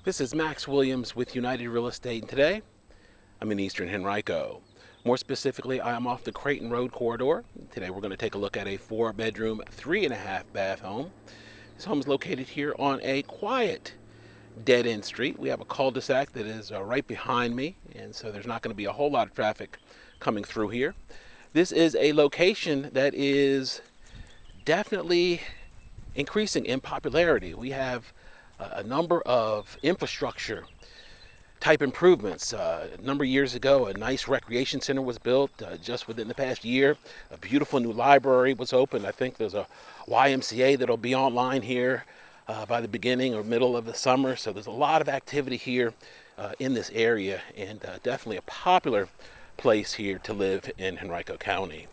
This is Max Williams with United Real Estate, and today I'm in Eastern Henrico. More specifically, I am off the Creighton Road corridor. Today we're going to take a look at a 4-bedroom, 3.5-bath home. This home is located here on a quiet dead-end street. We have a cul-de-sac that is right behind me, and so there's not going to be a whole lot of traffic coming through here. This is a location that is definitely increasing in popularity. We have a number of infrastructure type improvements. A number of years ago, a nice recreation center was built just within the past year. A beautiful new library was opened. I think there's a YMCA that'll be online here by the beginning or middle of the summer. So there's a lot of activity here in this area, and definitely a popular place here to live in Henrico County.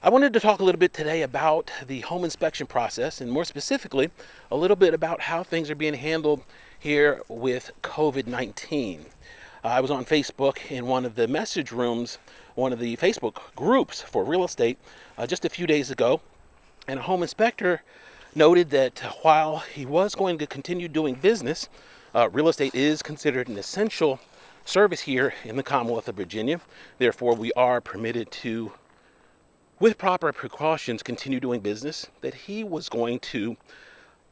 I wanted to talk a little bit today about the home inspection process, and more specifically, a little bit about how things are being handled here with COVID-19. I was on Facebook in one of the message rooms, one of the Facebook groups for real estate just a few days ago, and a home inspector noted that while he was going to continue doing business, real estate is considered an essential service here in the Commonwealth of Virginia. Therefore, we are permitted to, with proper precautions, continue doing business, that he was going to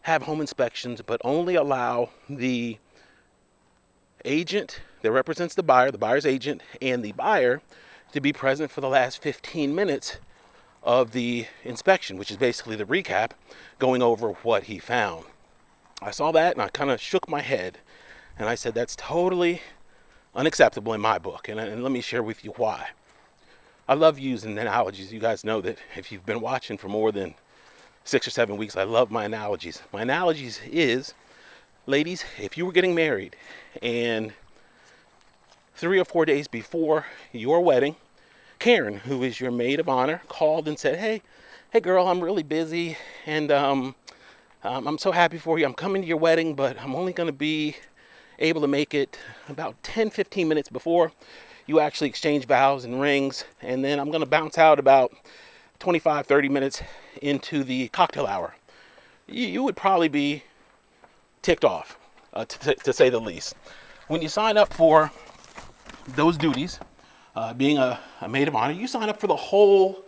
have home inspections, but only allow the agent that represents the buyer, the buyer's agent, and the buyer to be present for the last 15 minutes of the inspection, which is basically the recap, going over what he found. I saw that and I kind of shook my head, and I said, that's totally unacceptable in my book, and let me share with you why. I love using analogies. You guys know that if you've been watching for more than 6 or 7 weeks, I love my analogies. My analogies is, ladies, if you were getting married and 3 or 4 days before your wedding, Karen, who is your maid of honor, called and said, hey girl, I'm really busy, and I'm so happy for you. I'm coming to your wedding, but I'm only going to be able to make it about 10-15 minutes before you actually exchange vows and rings, and then I'm going to bounce out about 25-30 minutes into the cocktail hour. You would probably be ticked off, to say the least. When you sign up for those duties, being a maid of honor, you sign up for the whole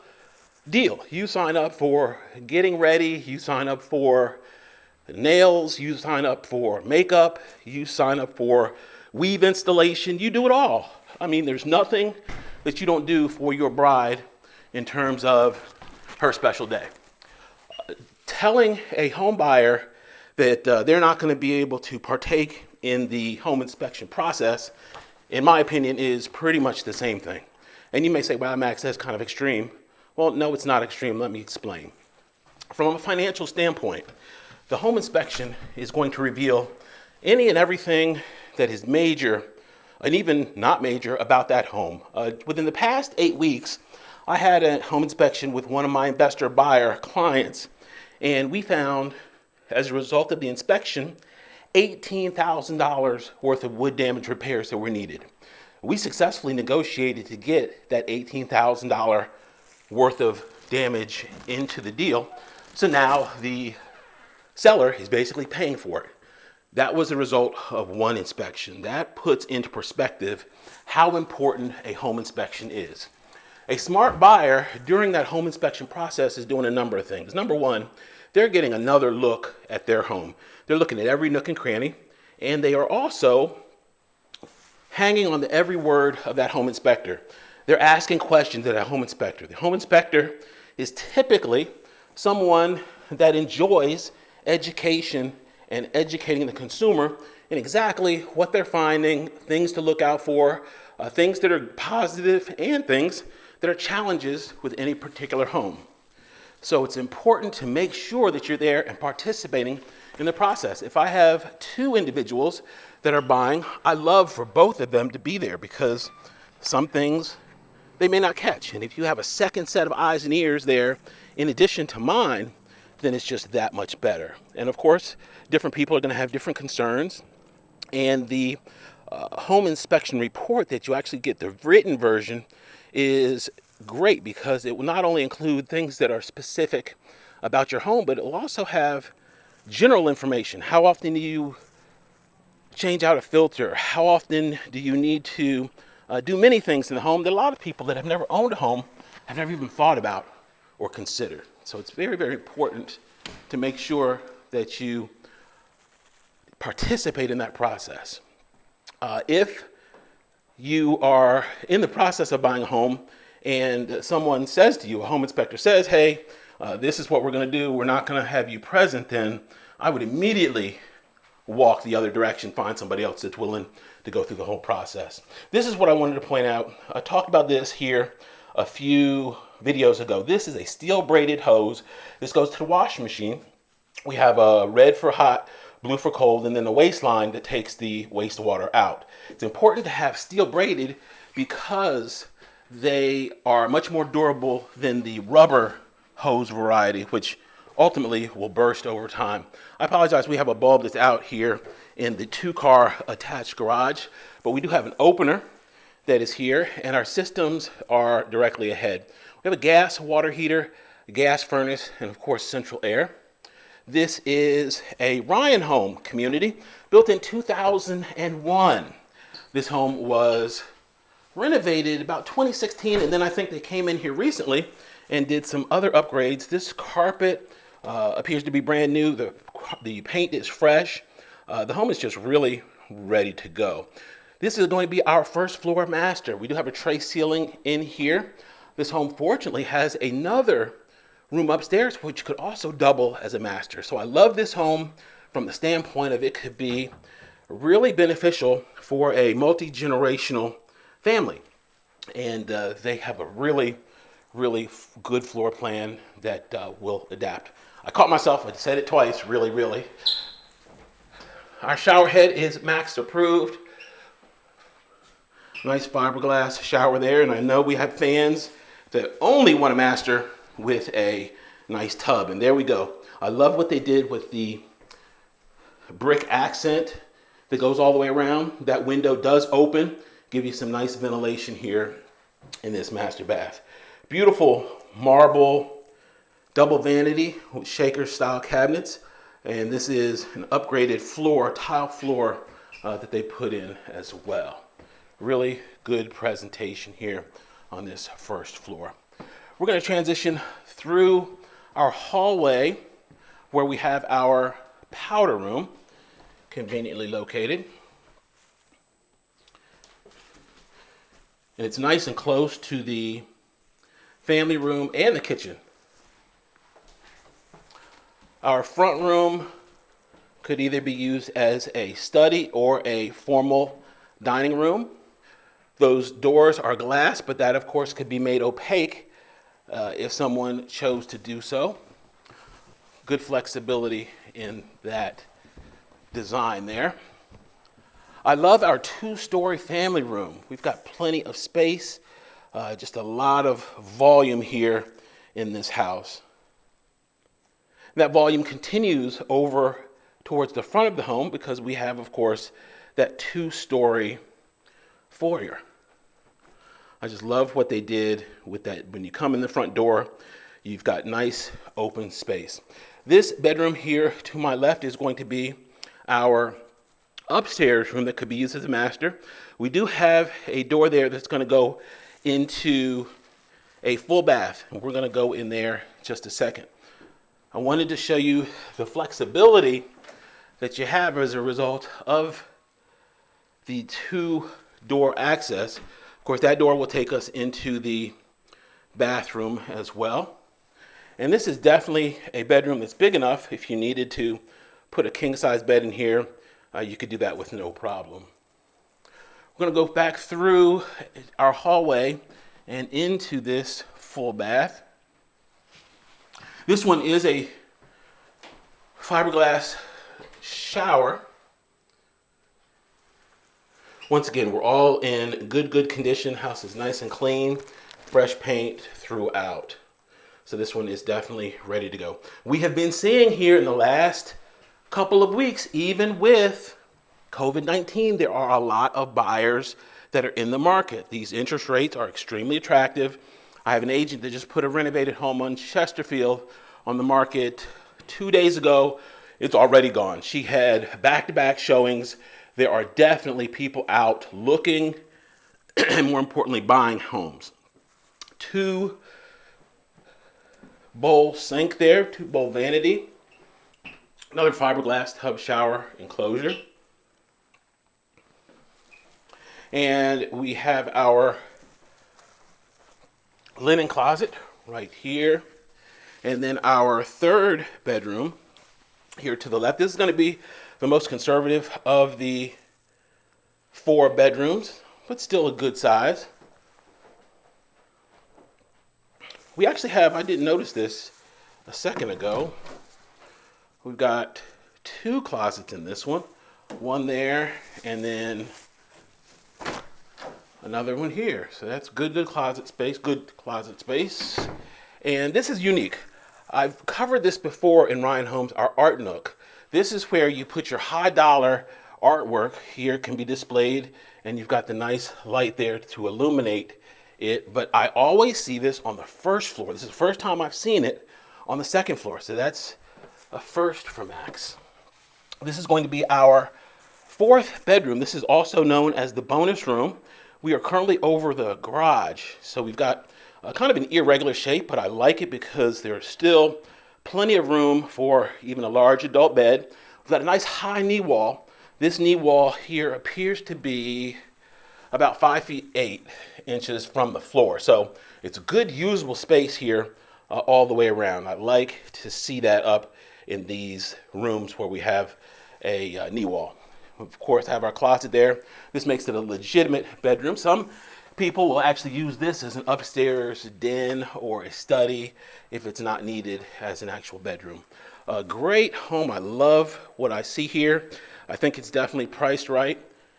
deal. You sign up for getting ready, you sign up for nails, you sign up for makeup, you sign up for weave installation, you do it all. I mean, there's nothing that you don't do for your bride in terms of her special day. Telling a home buyer that they're not going to be able to partake in the home inspection process, in my opinion, is pretty much the same thing. And you may say, well, Max, that's kind of extreme. Well, no, it's not extreme. Let me explain. From a financial standpoint, the home inspection is going to reveal any and everything that is major and even not major about that home. Within the past 8 weeks, I had a home inspection with one of my investor buyer clients, and we found, as a result of the inspection, $18,000 worth of wood damage repairs that were needed. We successfully negotiated to get that $18,000 worth of damage into the deal, so now the seller is basically paying for it. That was a result of one inspection. That puts into perspective how important a home inspection is. A smart buyer during that home inspection process is doing a number of things. Number one, they're getting another look at their home. They're looking at every nook and cranny, and they are also hanging on to every word of that home inspector. They're asking questions of that home inspector. The home inspector is typically someone that enjoys education and educating the consumer in exactly what they're finding, things to look out for, things that are positive and things that are challenges with any particular home. So it's important to make sure that you're there and participating in the process. If I have 2 individuals that are buying, I love for both of them to be there, because some things they may not catch. And if you have a second set of eyes and ears there, in addition to mine, then it's just that much better. And of course, different people are going to have different concerns. And the home inspection report that you actually get, the written version, is great because it will not only include things that are specific about your home, but it will also have general information. How often do you change out a filter? How often do you need to do many things in the home that a lot of people that have never owned a home have never even thought about or considered? So it's very, very important to make sure that you participate in that process. If you are in the process of buying a home and someone says to you, a home inspector says, hey, this is what we're going to do, we're not going to have you present, then I would immediately walk the other direction, find somebody else that's willing to go through the whole process. This is what I wanted to point out. I talked about this here a few videos ago. This is a steel braided hose. This goes to the washing machine. We have a red for hot, blue for cold, and then the waistline that takes the wastewater out. It's important to have steel braided because they are much more durable than the rubber hose variety, which ultimately will burst over time. I apologize, we have a bulb that's out here in the 2-car attached garage, but we do have an opener that is here, and our systems are directly ahead. We have a gas water heater, a gas furnace, and of course central air. This is a Ryan home community built in 2001. This home was renovated about 2016, and then I think they came in here recently and did some other upgrades. This carpet appears to be brand new. The paint is fresh. The home is just really ready to go. This is going to be our first floor master. We do have a tray ceiling in here. This home fortunately has another room upstairs which could also double as a master. So I love this home from the standpoint of it could be really beneficial for a multi-generational family. And they have a really good floor plan that will adapt. I caught myself, I said it twice, really. Our shower head is Max approved. Nice fiberglass shower there, and I know we have fans that only want a master with a nice tub, and there we go. I love what they did with the brick accent that goes all the way around. That window does open, give you some nice ventilation here in this master bath. Beautiful marble double vanity with shaker style cabinets, and this is an upgraded floor, tile floor that they put in as well. Really good presentation here on this first floor. We're going to transition through our hallway where we have our powder room conveniently located. And it's nice and close to the family room and the kitchen. Our front room could either be used as a study or a formal dining room. Those doors are glass, but that of course could be made opaque if someone chose to do so. Good flexibility in that design there. I love our 2-story family room. We've got plenty of space, just a lot of volume here in this house. That volume continues over towards the front of the home because we have, of course, that 2-story foyer. I just love what they did with that. When you come in the front door, you've got nice open space. This bedroom here to my left is going to be our upstairs room that could be used as a master. We do have a door there that's going to go into a full bath, and we're going to go in there in just a second. I wanted to show you the flexibility that you have as a result of the 2-door access. Of course, that door will take us into the bathroom as well. And this is definitely a bedroom that's big enough. If you needed to put a king-size bed in here, you could do that with no problem. We're going to go back through our hallway and into this full bath. This one is a fiberglass shower. Once again, we're all in good condition. House is nice and clean, fresh paint throughout. So this one is definitely ready to go. We have been seeing here in the last couple of weeks, even with COVID-19, there are a lot of buyers that are in the market. These interest rates are extremely attractive. I have an agent that just put a renovated home on Chesterfield on the market 2 days ago. It's already gone. She had back-to-back showings. there are definitely people out looking and, more importantly, buying homes. 2-bowl sink there, 2-bowl vanity, another fiberglass tub shower enclosure. And we have our linen closet right here. And then our third bedroom here to the left. This is going to be the most conservative of the 4 bedrooms, but still a good size. We actually have, I didn't notice this a second ago, we've got 2 closets in this one. One there, and then another one here. So that's good closet space. And this is unique. I've covered this before in Ryan Homes, our Art Nook. This is where you put your high dollar artwork. Here can be displayed, and you've got the nice light there to illuminate it. But I always see this on the first floor. This is the first time I've seen it on the second floor. So that's a first for Max. This is going to be our 4th bedroom. This is also known as the bonus room. We are currently over the garage. So we've got kind of an irregular shape, but I like it because there's still plenty of room for even a large adult bed. We've got a nice high knee wall. This knee wall here appears to be about 5 feet 8 inches from the floor. So it's a good usable space here all the way around. I like to see that up in these rooms where we have a knee wall. Of course, have our closet there. This makes it a legitimate bedroom. Some people will actually use this as an upstairs den or a study if it's not needed as an actual bedroom. A great home. I love what I see here. I think it's definitely priced right.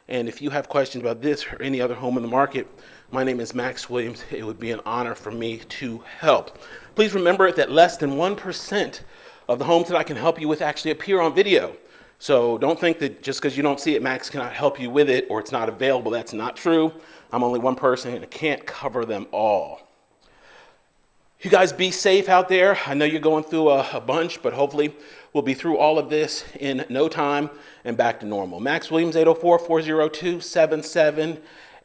And if you have questions about this or any other home in the market, my name is Max Williams. It would be an honor for me to help. Please remember that less than 1% of the homes that I can help you with actually appear on video. So don't think that just because you don't see it, Max cannot help you with it or it's not available. That's not true. I'm only one person and I can't cover them all. You guys be safe out there. I know you're going through a bunch, but hopefully we'll be through all of this in no time and back to normal. Max Williams, 804-402-7788.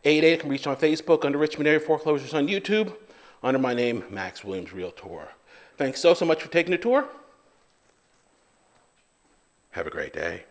You can reach on Facebook under Richmond Area Foreclosures on YouTube under my name, Max Williams Realtor. Thanks so much for taking the tour. Have a great day.